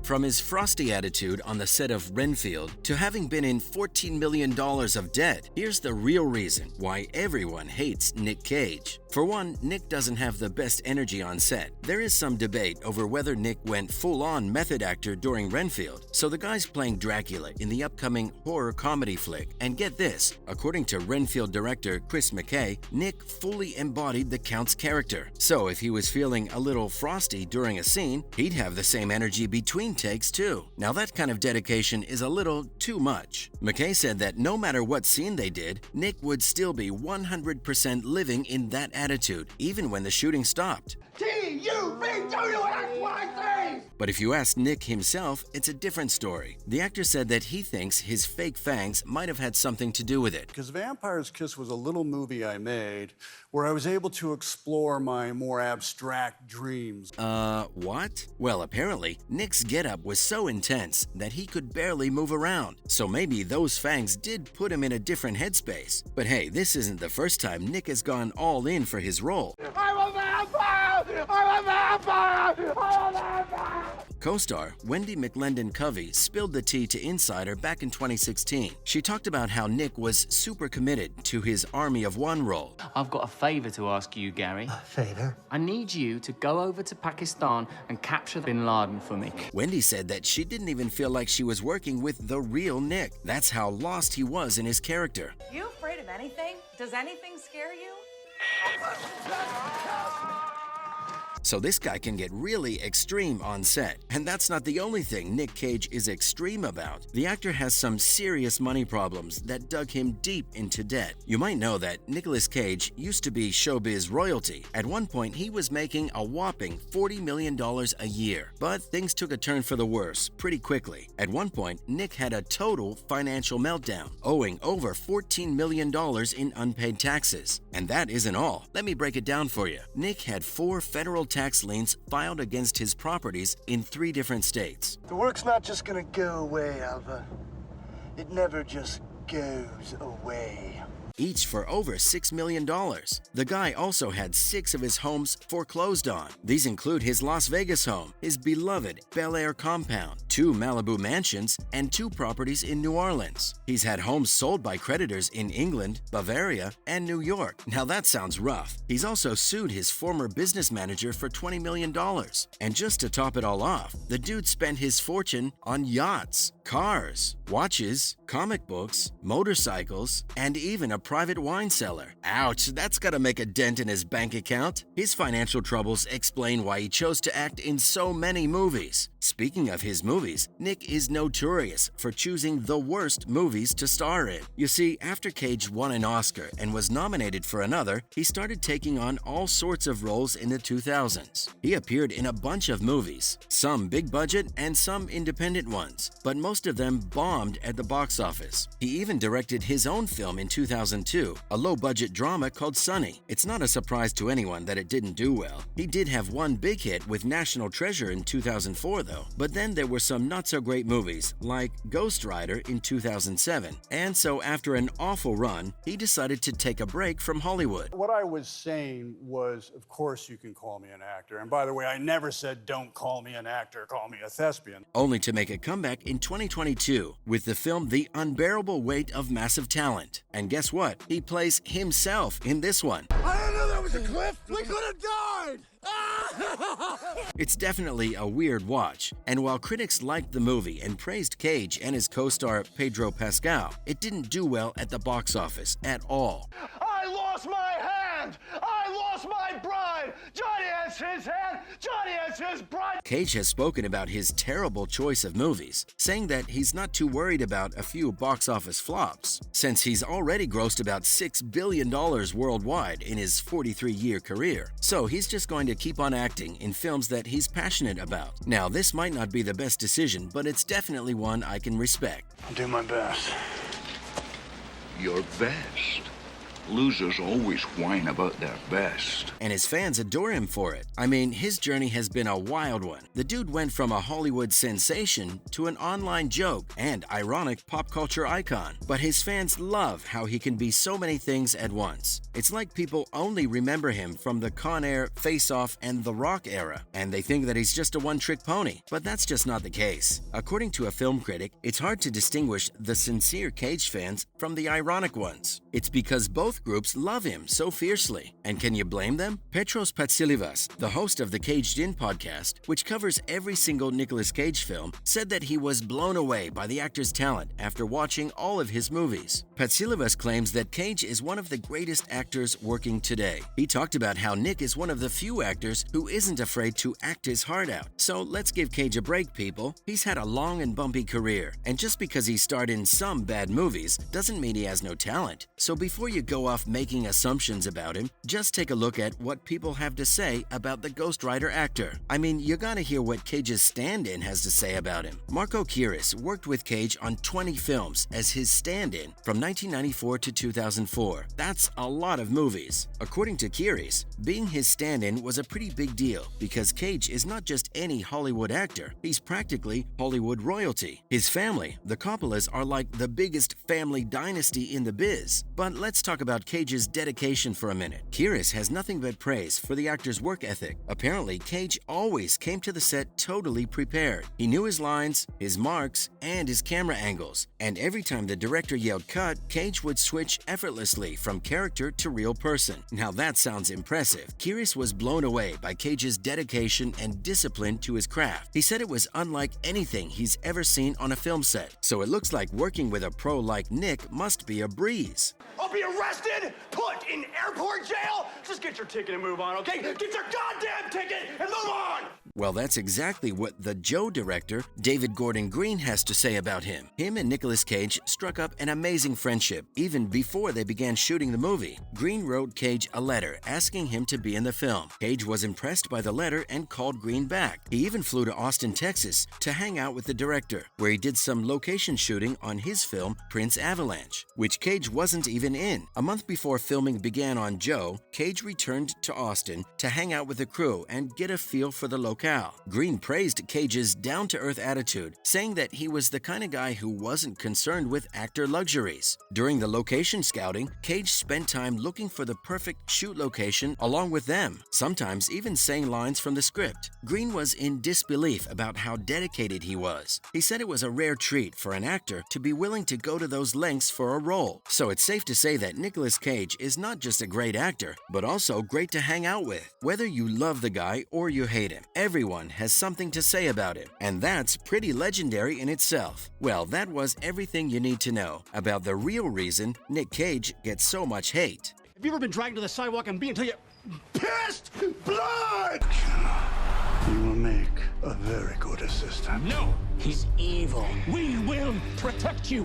From his frosty attitude on the set of Renfield to having been in $14 million of debt, here's the real reason why everyone hates Nick Cage. For one, Nick doesn't have the best energy on set. There is some debate over whether Nick went full-on method actor during Renfield, so the guy's playing Dracula in the upcoming horror comedy flick. And get this, according to Renfield director Chris McKay, Nick fully embodied the Count's character. So if he was feeling a little frosty during a scene, he'd have the same energy between takes too. Now that kind of dedication is a little too much. McKay said that no matter what scene they did, Nick would still be 100% living in that attitude, even when the shooting stopped. T-U-V-W-X-Y-Z! But if you ask Nick himself, it's a different story. The actor said that he thinks his fake fangs might have had something to do with it. Because Vampire's Kiss was a little movie I made where I was able to explore my more abstract dreams. What? Well, apparently, Nick's getup was so intense that he could barely move around. So maybe those fangs did put him in a different headspace. But hey, this isn't the first time Nick has gone all in for his role. I'm a vampire! I'm a vampire! I'm a vampire! Co-star Wendy McLendon-Covey spilled the tea to Insider back in 2016. She talked about how Nick was super committed to his Army of One role. I've got a favor to ask you, Gary. A favor? I need you to go over to Pakistan and capture Bin Laden for me. Wendy said that she didn't even feel like she was working with the real Nick. That's how lost he was in his character. You afraid of anything? Does anything scare you? So this guy can get really extreme on set. And that's not the only thing Nick Cage is extreme about. The actor has some serious money problems that dug him deep into debt. You might know that Nicolas Cage used to be showbiz royalty. At one point, he was making a whopping $40 million a year. But things took a turn for the worse pretty quickly. At one point, Nick had a total financial meltdown, owing over $14 million in unpaid taxes. And that isn't all. Let me break it down for you. Nick had 4 federal tax liens filed against his properties in 3 different states. The work's not just gonna go away, Alva. It never just goes away. Each for over $6 million. The guy also had 6 of his homes foreclosed on. These include his Las Vegas home, his beloved Bel Air compound, 2 Malibu mansions, and 2 properties in New Orleans. He's had homes sold by creditors in England, Bavaria, and New York. Now that sounds rough. He's also sued his former business manager for $20 million. And just to top it all off, the dude spent his fortune on yachts, cars, watches, comic books, motorcycles, and even a private wine cellar. Ouch, that's gotta make a dent in his bank account. His financial troubles explain why he chose to act in so many movies. Speaking of his movies, Nick is notorious for choosing the worst movies to star in. You see, after Cage won an Oscar and was nominated for another, he started taking on all sorts of roles in the 2000s. He appeared in a bunch of movies, some big budget and some independent ones, but most of them bombed at the box office. He even directed his own film in 2002, a low-budget drama called Sunny. It's not a surprise to anyone that it didn't do well. He did have one big hit with National Treasure in 2004 though, but then there were some not-so-great movies like Ghost Rider in 2007, and so after an awful run, he decided to take a break from Hollywood. What I was saying was, of course you can call me an actor. And by the way, I never said don't call me an actor, call me a thespian. Only to make a comeback in 2022 with the film The Unbearable Weight of Massive Talent. And guess what? He plays himself in this one. I didn't know that was a cliff! We could have died! It's definitely a weird watch, and while critics liked the movie and praised Cage and his co-star Pedro Pascal, it didn't do well at the box office at all. I lost my hand! I lost my bride! Johnny has his hand! Johnny has his bride! Cage has spoken about his terrible choice of movies, saying that he's not too worried about a few box office flops, since he's already grossed about $6 billion worldwide in his 43-year career. So he's just going to keep on acting in films that he's passionate about. Now, this might not be the best decision, but it's definitely one I can respect. I'll do my best. Your best? Losers always whine about their best. And his fans adore him for it. I mean, his journey has been a wild one. The dude went from a Hollywood sensation to an online joke and ironic pop culture icon. But his fans love how he can be so many things at once. It's like people only remember him from the Con Air, Face Off, and The Rock era, and they think that he's just a one-trick pony. But that's just not the case. According to a film critic, it's hard to distinguish the sincere Cage fans from the ironic ones. It's because both groups love him so fiercely. And can you blame them? Petros Patsilivas, the host of the Caged In podcast, which covers every single Nicolas Cage film, said that he was blown away by the actor's talent after watching all of his movies. Patsilivas claims that Cage is one of the greatest actors working today. He talked about how Nick is one of the few actors who isn't afraid to act his heart out. So let's give Cage a break, people. He's had a long and bumpy career, and just because he starred in some bad movies doesn't mean he has no talent. So before you go off making assumptions about him, just take a look at what people have to say about the Ghost Rider actor. I mean, you gotta hear what Cage's stand-in has to say about him. Marco Kiris worked with Cage on 20 films as his stand-in from 1994 to 2004. That's a lot of movies. According to Kiris, being his stand-in was a pretty big deal because Cage is not just any Hollywood actor, he's practically Hollywood royalty. His family, the Coppolas, are like the biggest family dynasty in the biz. But let's talk about Cage's dedication for a minute. Kiris has nothing but praise for the actor's work ethic. Apparently, Cage always came to the set totally prepared. He knew his lines, his marks, and his camera angles. And every time the director yelled cut, Cage would switch effortlessly from character to real person. Now that sounds impressive. Kiris was blown away by Cage's dedication and discipline to his craft. He said it was unlike anything he's ever seen on a film set. So it looks like working with a pro like Nick must be a breeze. I'll be arrested, put in airport jail. Just get your ticket and move on, okay? Get your goddamn ticket and move on! Well, that's exactly what the Joe director, David Gordon Green, has to say about him. Him and Nicolas Cage struck up an amazing friendship even before they began shooting the movie. Green wrote Cage a letter asking him to be in the film. Cage was impressed by the letter and called Green back. He even flew to Austin, Texas to hang out with the director, where he did some location shooting on his film Prince Avalanche, which Cage wasn't even in. A month before filming began on Joe, Cage returned to Austin to hang out with the crew and get a feel for the locale. Green praised Cage's down-to-earth attitude, saying that he was the kind of guy who wasn't concerned with actor luxuries. During the location scouting, Cage spent time looking for the perfect shoot location along with them, sometimes even saying lines from the script. Green was in disbelief about how dedicated he was. He said it was a rare treat for an actor to be willing to go to those lengths for a role. So it's safe to say that Nicolas Cage is not just a great actor, but also great to hang out with. Whether you love the guy or you hate him, everyone has something to say about him, and that's pretty legendary in itself. Well, that was everything you need to know about the real reason Nick Cage gets so much hate. Have you ever been dragged to the sidewalk and beat until you pissed blood? You will make a very good assistant. No, he's evil. We will protect you.